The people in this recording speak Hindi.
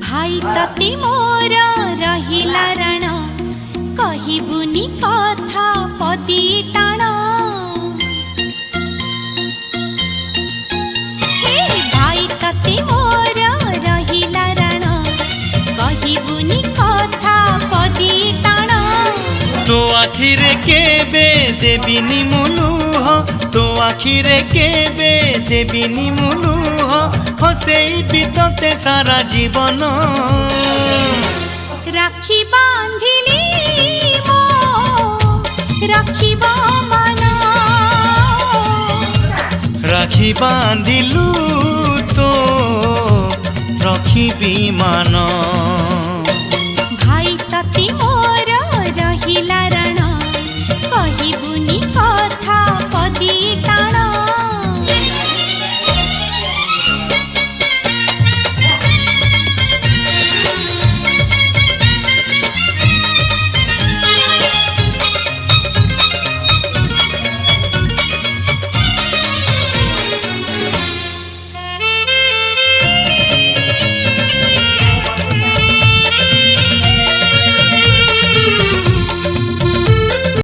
भाई तते मोर रहिला रण कहिबुनी कथा पदी टाण हे भाई तते मोर रहिला रण कहिबुनी कथा पदी टाण तो आखिरे केबे देबिनी मुलुह तो आखिरे केबे देबिनी मुलुह हसेई बितते सारा जीवन राखी बांधिली मो राखिब मन राखी बांधिलु तो रखिबी मान भाई तते मोर रहिला रण कहिबुनी कथा पदी